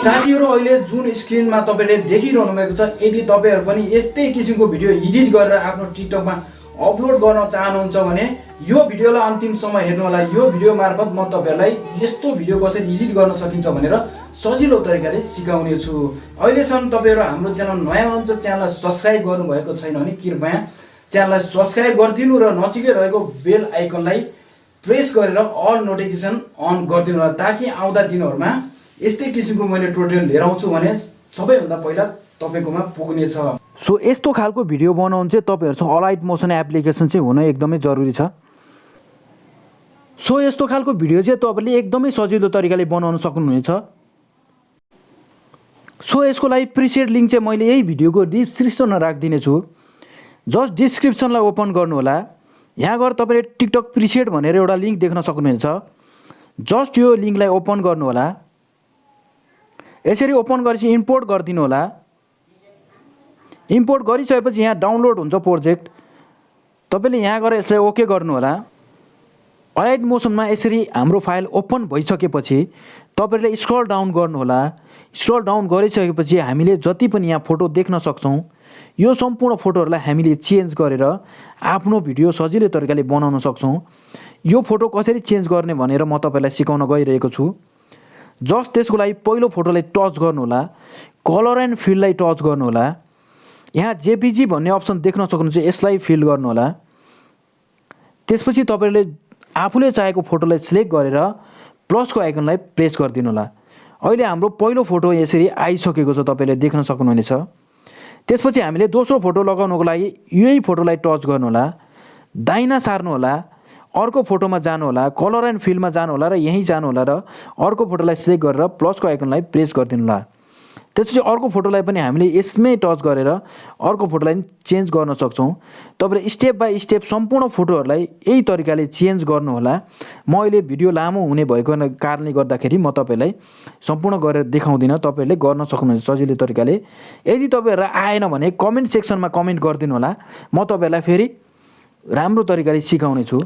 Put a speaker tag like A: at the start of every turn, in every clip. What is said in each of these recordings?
A: साथीहरु अहिले जुन स्क्रिनमा तपाईले देखिरहनु भएको छ यदि तपाईहरु पनि यस्तै किसिमको भिडियो एडिट गरेर आफ्नो टिकटकमा अपलोड गर्न चाहनुहुन्छ भने यो भिडियोलाई अन्तिमसम्म हेर्नु होला। यो भिडियो मार्फत म तपाईहरुलाई यस्तो भिडियो कसरी एडिट गर्न सकिन्छ भनेर सजिलो तरिकाले सिकाउने छु। अहिलेसम्म तपाईहरु हाम्रो च्यानल नयाँ हुनुहुन्छ, च्यानललाई सब्स्क्राइब गर्नुभएको छैन भने कृपया च्यानललाई सब्स्क्राइब गरिदिनु र नजिकै रहेको बेल आइकनलाई प्रेस गरेर अल नोटिफिकेसन अन गरिदिनु होला, ताकि आउँदा दिनहरुमा यस्तै किसिमको मैले ट्युटोरियल लिएर आउँछु भने सबैभन्दा पहिला तपाईकोमा पुग्ने छ।
B: सो यस्तो खालको भिडियो बनाउनु चाहिँ तपाईहरुसँग अलाइट मोसन एप्लिकेसन चाहिँ हुन एकदमै जरुरी छ। सो यस्तो खालको भिडियो चाहिँ तपाईले एकदमै सजिलो तरिकाले बनाउन सक्नुहुनेछ। सो यसको लागि प्रिसेट लिंक चाहिँ मैले यही भिडियोको डिस्क्रिप्सनमा राखिदिने छु। जस्ट डिस्क्रिप्सनलाई ओपन गर्नु होला। यहाँ गएर तपाईले टिकटक प्रिसेट भनेर एउटा लिंक देख्न सक्नुहुनेछ। जस्ट यो लिंकलाई ओपन गर्नु होला। यसरी ओपन गरेपछि इम्पोर्ट गरिदिनु होला। इम्पोर्ट गरिसकेपछि यहाँ डाउनलोड हुन्छ प्रोजेक्ट। तपाईले यहाँ गएर यसलाई ओके गर्नु होला। अलाइट मोसनमा यसरी हाम्रो फाइल ओपन भइसकेपछि तपाईले स्क्रल डाउन गर्नु होला। स्क्रल डाउन गरिसकेपछि हामीले जति पनि यहाँ फोटो देख्न सक्छौं, यो सम्पूर्ण फोटोहरुलाई हामीले चेन्ज गरेर आफ्नो भिडियो सजिलै तरिकाले बनाउन सक्छौं। यो फोटो कसरी चेन्ज गर्ने भनेर म तपाईलाई सिकाउन गइरहेको छु। जस्ट त्यसको लागि पहिलो फोटोलाई टच गर्नु होला। कलर एन्ड फिललाई टच गर्नु होला। यहाँ जेपीजी भन्ने अप्सन देख्न सक्नुहुन्छ, यसलाई फिल गर्नु होला। त्यसपछि तपाईले आफूले चाहेको फोटोलाई सिलेक्ट गरेर प्लसको आइकनलाई प्रेस गरिदिनु होला। अहिले हाम्रो पहिलो फोटो यसरी आइसकेको छ, तपाईले देख्न सक्नुहुनेछ। त्यसपछि हामीले दोस्रो फोटो लगाउनको लागि यही फोटोलाई टच गर्नु होला। दाहिना सार्नु होला। अर्को फोटोमा जानु होला। कलर एन्ड फिलमा जानु होला र यही जानु होला र अर्को फोटोलाई सिलेक्ट गरेर प्लसको आइकनलाई प्रेस गरिदिनु होला। त्यसपछि अर्को फोटोलाई पनि हामीले यसमै टच गरेर अर्को फोटोलाई चेन्ज गर्न सक्छौं। तपाईले स्टेप बाइ स्टेप सम्पूर्ण फोटोहरुलाई यही तरिकाले चेन्ज गर्नु होला। म अहिले भिडियो लामो हुने भएको कारणले गर्दाखेरि म तपाईलाई सम्पूर्ण गरेर देखाउँदिन। तपाईले गर्न सक्नुहुन्छ सजिलो तरिकाले। यदि तपाईहरुलाई आएन भने कमेन्ट सेक्सनमा कमेन्ट गरिदिनु होला। म तपाईहरुलाई फेरि राम्रो तरिकाले सिकाउने छु।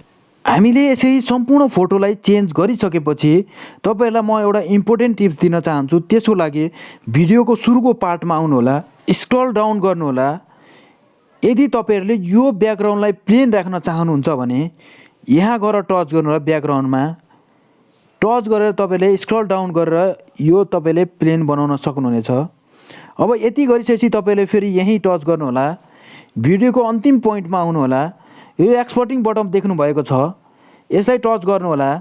B: हामीले यसरी सम्पूर्ण फोटोलाई चेन्ज गरिसकेपछि तपाईहरुलाई म एउटा इम्पोर्टेन्ट टिप्स दिन चाहन्छु। त्यसको लागि भिडियोको सुरुको पार्टमा आउनु होला। स्क्रल डाउन गर्नु होला। यदि तपाईहरुले यो ब्याकग्राउन्डलाई प्लेन राख्न चाहनुहुन्छ भने यहाँ गएर टच गर्नु होला। ब्याकग्राउन्डमा टच गरेर तपाईले स्क्रल डाउन गरेर यो तपाईले प्लेन बनाउन सक्नुहुनेछ। अब यति गरिसकेपछि तपाईले फेरि यही टच गर्नु होला। भिडियोको अन्तिम पोइन्टमा आउनु होला। यो एक्सपोर्टिङ बटन देख्नु भएको छ, यसलाई टच गर्नु होला।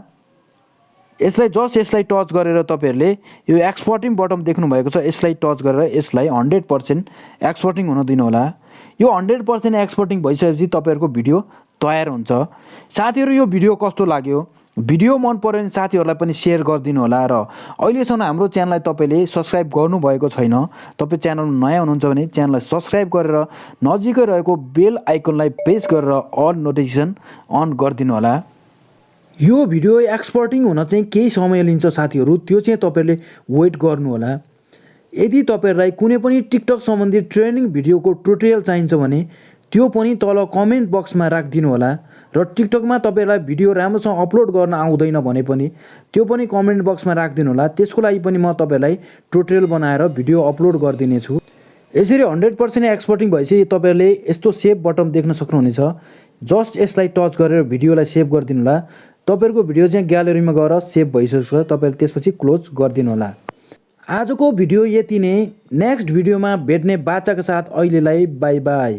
B: यसलाई टच गरेर तपाईहरुले यो एक्सपोर्टिङ बटन देख्नु भएको छ, यसलाई टच गरेर यसलाई 100% एक्सपोर्टिङ हुन दिनु होला। यो 100% एक्सपोर्टिङ भइसकेपछि तपाईहरुको भिडियो तयार हुन्छ। साथीहरु, यो भिडियो कस्तो लाग्यो? भिडियो मन पर्यो भने साथीहरुलाई पनि शेयर गरिदिनु होला र अहिलेसम्म हाम्रो च्यानललाई तपाईले सब्स्क्राइब गर्नु भएको छैन, तपाई च्यानलमा नयाँ हुनुहुन्छ भने च्यानललाई सब्स्क्राइब गरेर नजिकै रहेको बेल आइकनलाई प्रेस गरेर अल नोटिफिकेसन अन गरिदिनु होला। यो भिडियो एक्सपोर्टिङ हुन चाहिँ केही समय लिन्छ साथीहरु, त्यो चाहिँ तपाईले वेट गर्नु होला। यदि तपाईहरुलाई कुनै पनि टिकटक सम्बन्धी ट्रेनिङ भिडियोको ट्युटोरियल चाहिन्छ भने त्यो पनि तल कमेन्ट बक्समा राखिदिनु होला। र टिकटकमा तपाईहरुलाई भिडियो राम्रोसँग अपलोड गर्न आउँदैन भने पनि त्यो पनि कमेन्ट बक्समा राखिदिनु होला। त्यसको लागि पनि म तपाईहरुलाई ट्युटोरियल बनाएर भिडियो अपलोड गरिदिने छु। यसरी 100% एक्सपोर्टिङ भएपछि तपाईहरुले यस्तो सेभ बटन देख्न सक्नुहुनेछ। जस्ट यसलाई टच गरेर भिडियोलाई सेभ गरिदिनु होला। तपाईहरुको भिडियो चाहिँ ग्यालरीमा गएर सेभ भइसकेको छ। तपाईहरुले त्यसपछि क्लोज गरिदिनु होला। आजको भिडियो यति नै। नेक्स्ट भिडियोमा भेट्ने बाचाका साथ अहिलेलाई बाइ बाइ।